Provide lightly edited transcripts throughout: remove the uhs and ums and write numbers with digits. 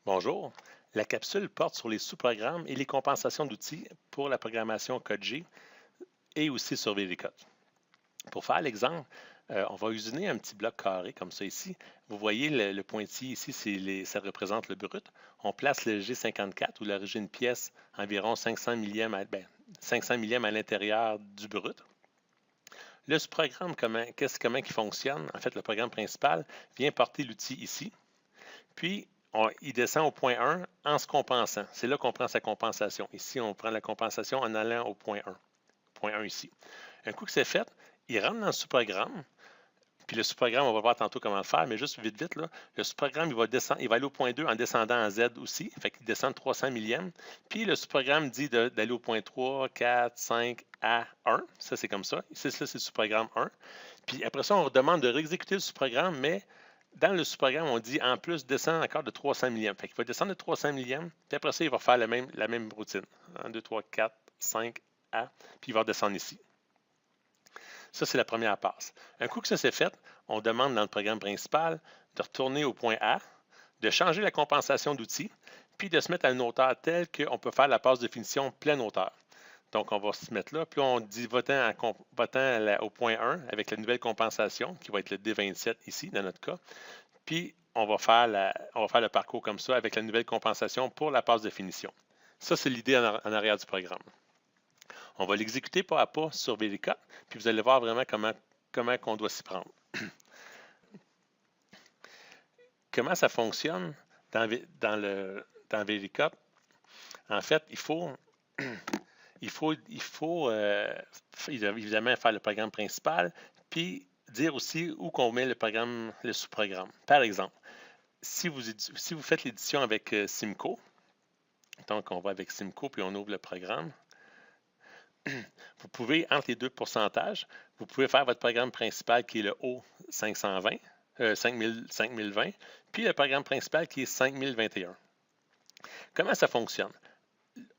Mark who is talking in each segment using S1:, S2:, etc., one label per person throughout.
S1: Bonjour. La capsule porte sur les sous-programmes et les compensations d'outils pour la programmation code G et aussi sur VLCode. Pour faire l'exemple, on va usiner un petit bloc carré comme ça ici. Vous voyez le pointillé ici, ça représente le brut. On place le G54 ou l'origine pièce environ 500 millièmes 500 millièmes à l'intérieur du brut. Le sous-programme, comment il fonctionne? En fait, le programme principal vient porter l'outil ici. Puis, il descend au point 1 en se compensant. C'est là qu'on prend sa compensation. Ici, on prend la compensation en allant au point 1. Point 1 ici. Un coup que c'est fait, il rentre dans le sous-programme. Puis le sous-programme, on va voir tantôt comment le faire, mais juste vite, vite, là, le sous-programme, il va aller au point 2 en descendant en Z aussi. Fait qu'il descend de 300 millièmes. Puis le sous-programme dit d'aller au point 3, 4, 5, à 1. Ça, c'est comme ça. Ça, c'est le sous-programme 1. Puis après ça, on demande de réexécuter le sous-programme, mais dans le sous-programme, on dit en plus descendre encore de 300 millièmes. Fait qu'il va descendre de 300 millièmes, puis après ça, il va faire la même routine. 1, 2, 3, 4, 5, A, puis il va redescendre ici. Ça, c'est la première passe. Un coup que ça c'est fait, on demande dans le programme principal de retourner au point A, de changer la compensation d'outils, puis de se mettre à une hauteur telle qu'on peut faire la passe de finition pleine hauteur. Donc, on va se mettre là. Puis, on dit votant au point 1 avec la nouvelle compensation, qui va être le D27 ici, dans notre cas. Puis, on va faire le parcours comme ça avec la nouvelle compensation pour la passe de finition. Ça, c'est l'idée en arrière du programme. On va l'exécuter pas à pas sur VLCode, puis vous allez voir vraiment comment on doit s'y prendre. Comment ça fonctionne dans VLCode? En fait, il faut évidemment faire le programme principal, puis dire aussi où qu'on met le sous-programme. Par exemple, si vous faites l'édition avec Simco, donc on va avec Simco, puis on ouvre le programme, vous pouvez, entre les deux pourcentages, vous pouvez faire votre programme principal qui est le O520, 5020, puis le programme principal qui est 5021. Comment ça fonctionne?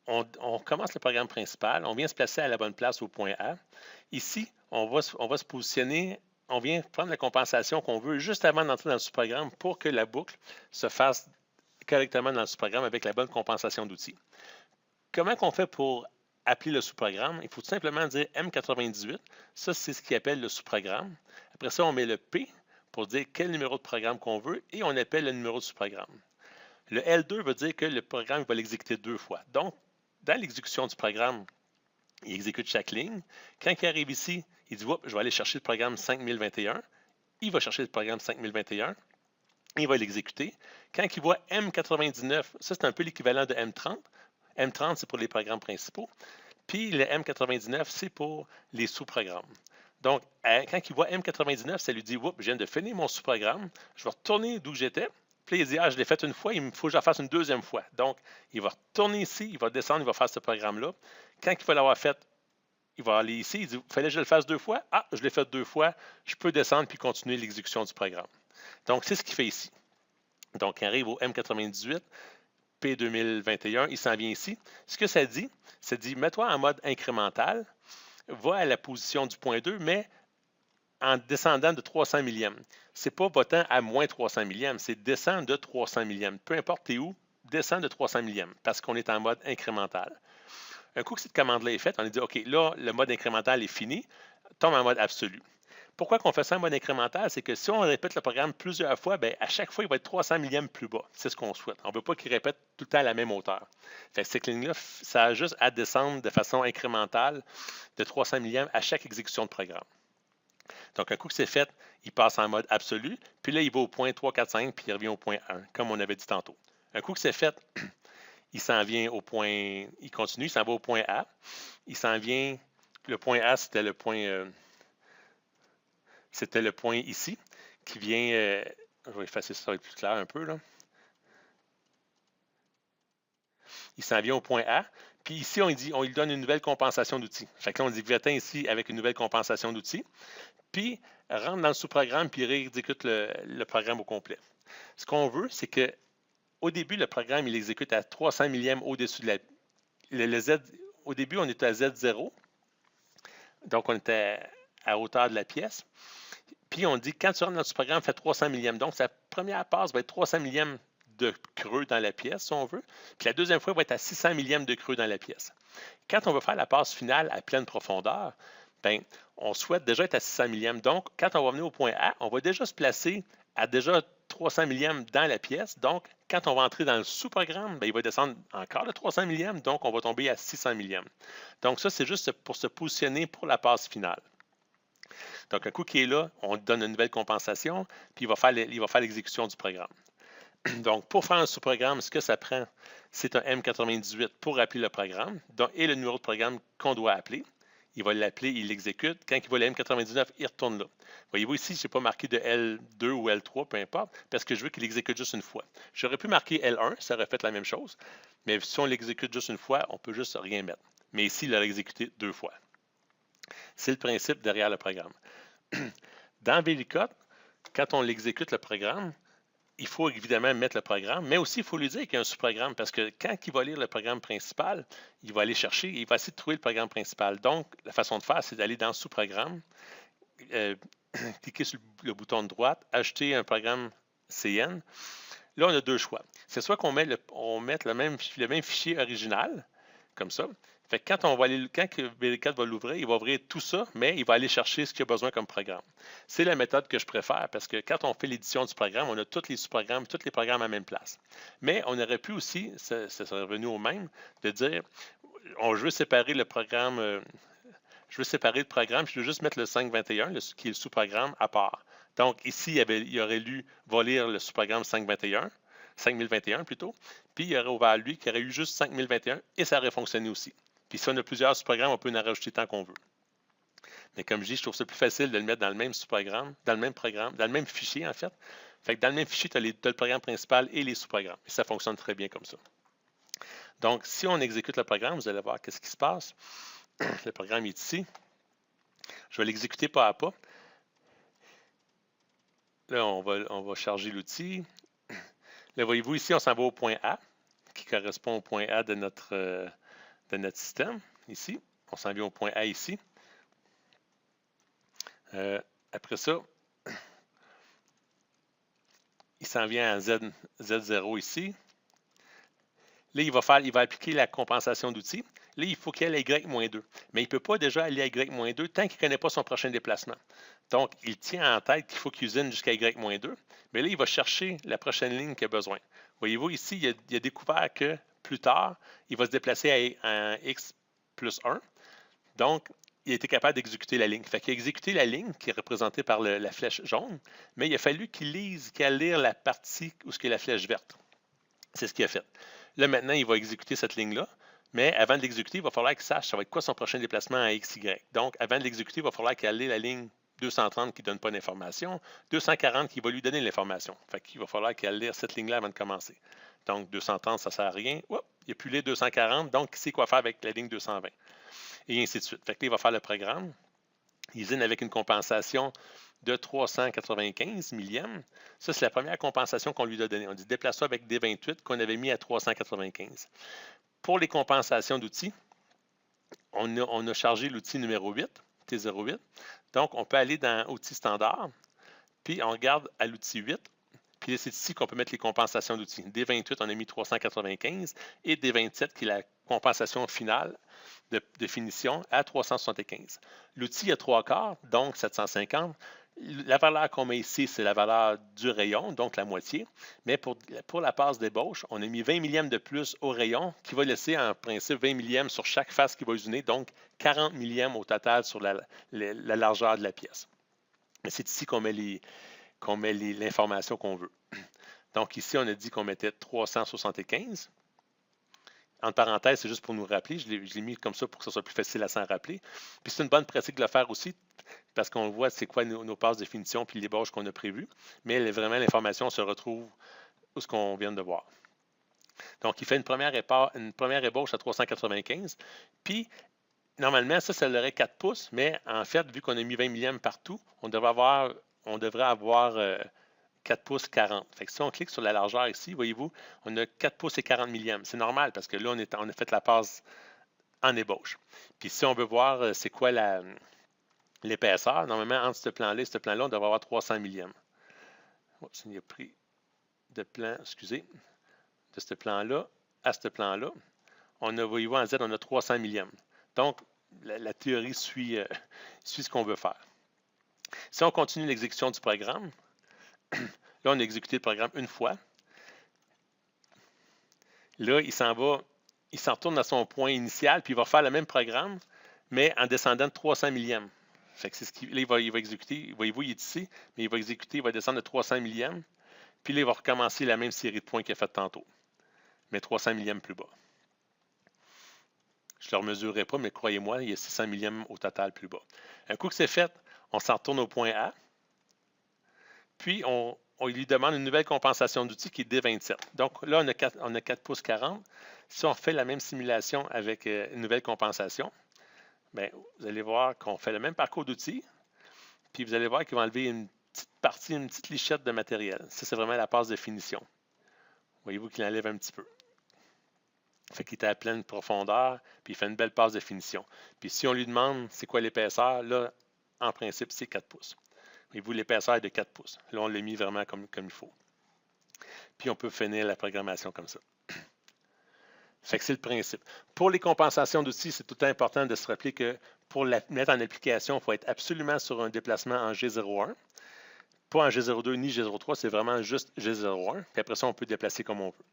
S1: On commence le programme principal, on vient se placer à la bonne place au point A. Ici, on va se positionner, on vient prendre la compensation qu'on veut juste avant d'entrer dans le sous-programme pour que la boucle se fasse correctement dans le sous-programme avec la bonne compensation d'outils. Comment on fait pour appeler le sous-programme? Il faut tout simplement dire M98. Ça, c'est ce qu'il appelle le sous-programme. Après ça, on met le P pour dire quel numéro de programme qu'on veut et on appelle le numéro de sous-programme. Le L2 veut dire que le programme va l'exécuter deux fois. Donc, dans l'exécution du programme, il exécute chaque ligne. Quand il arrive ici, il dit je vais aller chercher le programme 5021. Il va chercher le programme 5021. Il va l'exécuter. Quand il voit M99, ça c'est un peu l'équivalent de M30. M30, c'est pour les programmes principaux. Puis le M99, c'est pour les sous-programmes. Donc, quand il voit M99, ça lui dit je viens de finir mon sous-programme. Je vais retourner d'où j'étais. Puis il dit je l'ai fait une fois, il faut que je la fasse une deuxième fois. Donc, il va retourner ici, il va descendre, il va faire ce programme-là. Quand il va l'avoir fait, il va aller ici, il dit fallait que je le fasse deux fois. Je l'ai fait deux fois, je peux descendre puis continuer l'exécution du programme. Donc, c'est ce qu'il fait ici. Donc, il arrive au M98, P2021, il s'en vient ici. Ce que ça dit, mets-toi en mode incrémental, va à la position du point 2, mais en descendant de 300 millièmes. Ce n'est pas votant à moins 300 millièmes, c'est descendre de 300 millièmes. Peu importe t'es où, descend de 300 millièmes parce qu'on est en mode incrémental. Un coup que cette commande-là est faite, on a dit OK, là, le mode incrémental est fini, tombe en mode absolu. Pourquoi qu'on fait ça en mode incrémental? C'est que si on répète le programme plusieurs fois, à chaque fois, il va être 300 millièmes plus bas. C'est ce qu'on souhaite. On ne veut pas qu'il répète tout le temps à la même hauteur. Fait que cette ligne-là, ça a juste à descendre de façon incrémentale de 300 millièmes à chaque exécution de programme. Donc, un coup que c'est fait, il passe en mode absolu, puis là, il va au point 3, 4, 5, puis il revient au point 1, comme on avait dit tantôt. Un coup que c'est fait, il s'en vient au point, il continue, il s'en va au point A. Il s'en vient, le point A, c'était le point ici, qui vient, je vais effacer ça, ça va être plus clair un peu, là. Il s'en vient au point A, puis ici, on lui donne une nouvelle compensation d'outils. Fait que là, on dit va-t'en ici avec une nouvelle compensation d'outils, puis rentre dans le sous-programme, puis réexécute le programme au complet. Ce qu'on veut, c'est que au début, le programme, il exécute à 300 millièmes au-dessus de le Z. Au début, on était à Z0, donc on était à hauteur de la pièce. Puis on dit, quand tu rentres dans ce programme, fais 300 millièmes. Donc, sa première passe va être 300 millièmes de creux dans la pièce, si on veut. Puis la deuxième fois, il va être à 600 millièmes de creux dans la pièce. Quand on veut faire la passe finale à pleine profondeur, bien, on souhaite déjà être à 600 millièmes. Donc, quand on va venir au point A, on va déjà se placer à déjà 300 millièmes dans la pièce. Donc, quand on va entrer dans le sous-programme, bien, il va descendre encore de 300 millièmes. Donc, on va tomber à 600 millièmes. Donc, ça, c'est juste pour se positionner pour la passe finale. Donc, un coup qui est là, on donne une nouvelle compensation, puis il va faire l'exécution du programme. Donc, pour faire un sous-programme, ce que ça prend, c'est un M98 pour appeler le programme et le numéro de programme qu'on doit appeler. Il va l'appeler, il l'exécute. Quand il voit le M99, il retourne là. Voyez-vous ici, je n'ai pas marqué de L2 ou L3, peu importe, parce que je veux qu'il exécute juste une fois. J'aurais pu marquer L1, ça aurait fait la même chose, mais si on l'exécute juste une fois, on peut juste rien mettre. Mais ici, il l'a exécuté 2 fois. C'est le principe derrière le programme. Dans VLOOKUP, quand on l'exécute le programme, il faut évidemment mettre le programme, mais aussi il faut lui dire qu'il y a un sous-programme parce que quand il va lire le programme principal, il va aller chercher et il va essayer de trouver le programme principal. Donc, la façon de faire, c'est d'aller dans sous-programme, cliquer sur le bouton de droite, ajouter un programme CN. Là, on a deux choix. C'est soit qu'on mette le même fichier original, comme ça. Fait que quand VLOOKUP va l'ouvrir, il va ouvrir tout ça, mais il va aller chercher ce qu'il a besoin comme programme. C'est la méthode que je préfère parce que quand on fait l'édition du programme, on a tous les sous-programmes, tous les programmes à la même place. Mais on aurait pu aussi, ça serait revenu au même, de dire, je veux séparer le programme, puis je veux juste mettre le 521, qui est le sous-programme, à part. Donc ici, il aurait va lire le sous-programme 5021 plutôt, puis il aurait ouvert lui qui aurait eu juste 5021 et ça aurait fonctionné aussi. Puis si on a plusieurs sous-programmes, on peut en rajouter tant qu'on veut. Mais comme je dis, je trouve ça plus facile de le mettre dans le même sous-programme, dans le même fichier en fait. Fait que dans le même fichier, tu as le programme principal et les sous-programmes. Et ça fonctionne très bien comme ça. Donc, si on exécute le programme, vous allez voir qu'est-ce qui se passe. Le programme est ici. Je vais l'exécuter pas à pas. Là, on va charger l'outil. Là, voyez-vous ici, on s'en va au point A, qui correspond au point A de notre système, ici. On s'en vient au point A ici. Après ça, il s'en vient à Z0 ici. Là, il va appliquer la compensation d'outils. Là, il faut qu'il aille à Y-2. Mais il ne peut pas déjà aller à Y-2 tant qu'il ne connaît pas son prochain déplacement. Donc, il tient en tête qu'il faut qu'il usine jusqu'à Y-2. Mais là, il va chercher la prochaine ligne qu'il a besoin. Voyez-vous, ici, il a découvert que plus tard, il va se déplacer à X plus 1. Donc, il a été capable d'exécuter la ligne. Fait qu'il a exécuté la ligne qui est représentée par la flèche jaune, mais il a fallu qu'il aille lire la partie où il y a la flèche verte. C'est ce qu'il a fait. Là, maintenant, il va exécuter cette ligne-là, mais avant de l'exécuter, il va falloir qu'il sache ça va être quoi son prochain déplacement à XY. Donc, avant de l'exécuter, il va falloir qu'il aille la ligne 230 qui ne donne pas d'information, 240 qui va lui donner l'information. Fait qu'il va falloir qu'il aille lire cette ligne-là avant de commencer. Donc, 230, ça ne sert à rien. Oups, il n'a plus les 240, donc il sait quoi faire avec la ligne 220. Et ainsi de suite. Fait que là, il va faire le programme. Il usine avec une compensation de 395 millièmes. Ça, c'est la première compensation qu'on lui a donnée. On dit déplace-toi avec D28 qu'on avait mis à 395. Pour les compensations d'outils, on a chargé l'outil numéro 8, T08. Donc, on peut aller dans Outils standard, puis on regarde à l'outil 8. Puis c'est ici qu'on peut mettre les compensations d'outils. D28, on a mis 395 et D27, qui est la compensation finale de définition, à 375. L'outil a 3/4, donc 750. La valeur qu'on met ici, c'est la valeur du rayon, donc la moitié. Mais pour la passe d'ébauche, on a mis 20 millièmes de plus au rayon, qui va laisser en principe 20 millièmes sur chaque face qui va usiner, donc 40 millièmes au total sur la largeur de la pièce. Mais c'est ici qu'on met l'information qu'on veut. Donc ici, on a dit qu'on mettait 375. Entre parenthèses, c'est juste pour nous rappeler. Je l'ai mis comme ça pour que ce soit plus facile à s'en rappeler. Puis c'est une bonne pratique de le faire aussi parce qu'on voit c'est quoi nos passes de définition puis l'ébauche qu'on a prévues. Mais vraiment, l'information se retrouve où ce qu'on vient de voir. Donc, il fait une première ébauche à 395. Puis, normalement, ça aurait 4 pouces. Mais en fait, vu qu'on a mis 20 millièmes partout, on devrait avoir 4 pouces 40. Fait que si on clique sur la largeur ici, voyez-vous, on a 4 pouces et 40 millièmes. C'est normal parce que là, on a fait la passe en ébauche. Puis si on veut voir c'est quoi l'épaisseur, normalement, entre ce plan-là et ce plan-là, on devrait avoir 300 millièmes. Oups, il a pris excusez, de ce plan-là à ce plan-là, on a, voyez-vous, en Z, on a 300 millièmes. Donc, la théorie suit ce qu'on veut faire. Si on continue l'exécution du programme, là, on a exécuté le programme une fois. Là, il s'en retourne à son point initial, puis il va faire le même programme, mais en descendant de 300 millièmes. Fait que c'est là, il va exécuter, voyez-vous, il est ici, mais il va descendre de 300 millièmes, puis là, il va recommencer la même série de points qu'il a fait tantôt, mais 300 millièmes plus bas. Je ne le mesurerai pas, mais croyez-moi, il y a 600 millièmes au total plus bas. Un coup que c'est fait, on s'en retourne au point A, puis on lui demande une nouvelle compensation d'outil qui est D27. Donc là, on a 4 pouces 40. Si on fait la même simulation avec une nouvelle compensation, bien, vous allez voir qu'on fait le même parcours d'outils, puis vous allez voir qu'il va enlever une petite partie, une petite lichette de matériel. Ça, c'est vraiment la passe de finition. Voyez-vous qu'il enlève un petit peu. Fait qu'il est à pleine profondeur, puis il fait une belle passe de finition. Puis si on lui demande c'est quoi l'épaisseur, là, en principe, c'est 4 pouces. Voyez-vous, l'épaisseur est de 4 pouces. Là, on l'a mis vraiment comme il faut. Puis on peut finir la programmation comme ça. Fait que c'est le principe. Pour les compensations d'outils, c'est tout important de se rappeler que pour la mettre en application, il faut être absolument sur un déplacement en G01. Pas en G02 ni G03, c'est vraiment juste G01. Puis après ça, on peut déplacer comme on veut.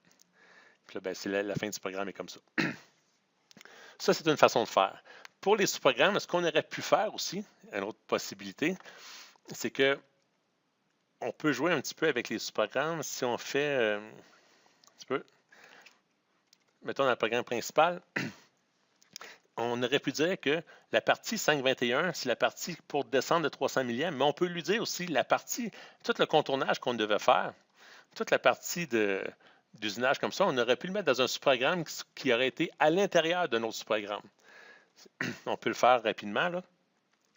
S1: Puis là, ben, c'est la fin du programme est comme ça. Ça, c'est une façon de faire. Pour les sous-programmes, ce qu'on aurait pu faire aussi, une autre possibilité, c'est que on peut jouer un petit peu avec les sous-programmes si on fait un petit peu. Mettons dans le programme principal, on aurait pu dire que la partie 521, c'est la partie pour descendre de 300 millièmes, mais on peut lui dire aussi la partie, tout le contournage qu'on devait faire, toute la partie d'usinage comme ça, on aurait pu le mettre dans un sous-programme qui aurait été à l'intérieur de notre sous-programme. On peut le faire rapidement, là.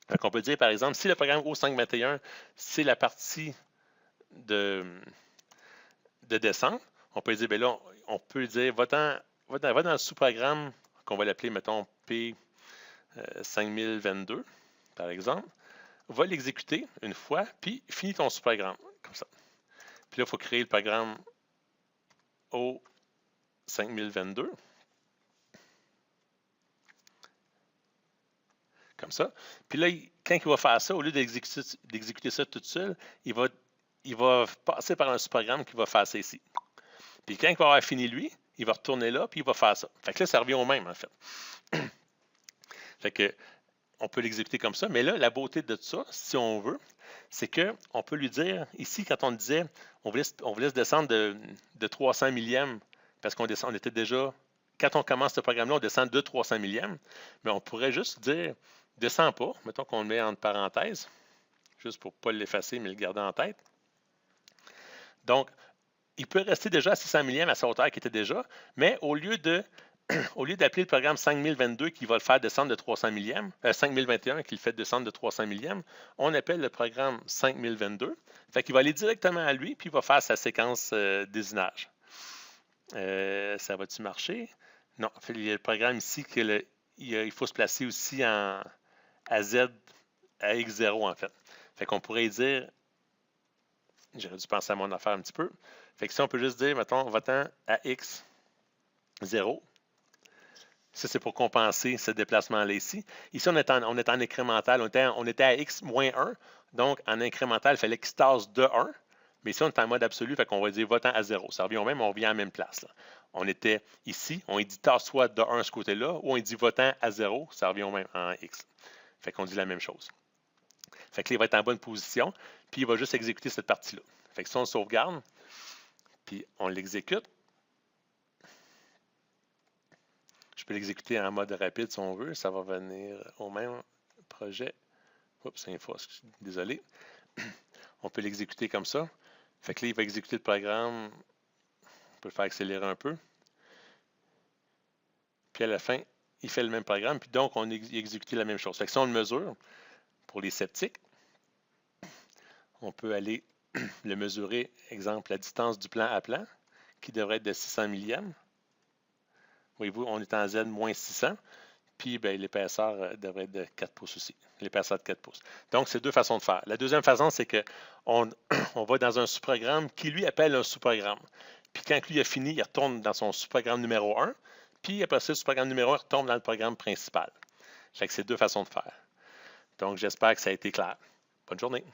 S1: Donc, on peut dire, par exemple, si le programme O521, c'est la partie de descente, on peut dire, bien là, on peut dire, va dans le sous-programme qu'on va l'appeler, mettons, P5022, par exemple, va l'exécuter une fois, puis finis ton sous-programme, comme ça. Puis là, il faut créer le programme O5022, comme ça. Puis là, quand il va faire ça, au lieu d'exécuter ça tout seul, il va passer par un sous-programme qui va faire ça ici. Puis quand il va avoir fini lui, il va retourner là, puis il va faire ça. Fait que là, ça revient au même, en fait. Fait que on peut l'exécuter comme ça, mais là, la beauté de ça, si on veut, c'est qu'on peut lui dire, ici, quand on disait, on voulait se descendre de 300 millièmes, parce qu'on était déjà, quand on commence ce programme-là, on descend de 300 millièmes, mais on pourrait juste dire, descend pas, mettons qu'on le met entre parenthèses, juste pour ne pas l'effacer, mais le garder en tête. Donc, il peut rester déjà à 600 millièmes à sa hauteur qui était déjà, mais au lieu d'appeler le programme 5022 qui va le faire descendre de 300 millièmes, 5021 qui le fait descendre de 300 millièmes, on appelle le programme 5022. Fait qu'il va aller directement à lui, puis il va faire sa séquence d'usinage. Ça va-tu marcher? Non, il y a le programme ici qu'il faut se placer aussi à Z, à X0 en fait. Fait qu'on pourrait dire, j'aurais dû penser à mon affaire un petit peu. Fait que si on peut juste dire, mettons, va-t'en à X0. Ça, c'est pour compenser ce déplacement-là ici. Ici, on est en incrémental. On était à X-1. Donc, en incrémental, il fallait qu'il se tasse de 1. Mais ici, on est en mode absolu. Fait qu'on va dire va-t'en à 0. Ça revient au même, on revient à la même place. Là. On était ici. On dit tasse-toi de 1 ce côté-là. Ou on dit va-t'en à 0. Ça revient au même en X. Fait qu'on dit la même chose. Fait que là, il va être en bonne position. Puis, il va juste exécuter cette partie-là. Fait que si on le sauvegarde, puis on l'exécute, je peux l'exécuter en mode rapide si on veut. Ça va venir au même projet. Oups, c'est une fois, désolé. On peut l'exécuter comme ça. Fait que là, il va exécuter le programme. On peut le faire accélérer un peu. Puis à la fin, il fait le même programme. Puis donc, on exécute la même chose. Fait que si on le mesure, pour les sceptiques, on peut aller le mesurer, exemple, la distance du plan à plan, qui devrait être de 600 millièmes. Voyez-vous, on est en Z moins 600. Puis ben, l'épaisseur devrait être de 4 pouces aussi. L'épaisseur de 4 pouces. Donc, c'est deux façons de faire. La deuxième façon, c'est qu'on on va dans un sous-programme qui lui appelle un sous-programme. Puis quand lui a fini, il retourne dans son sous-programme numéro 1. Puis après ça, le sous-programme numéro 1 retombe dans le programme principal. Fait que c'est deux façons de faire. Donc, j'espère que ça a été clair. Bonne journée.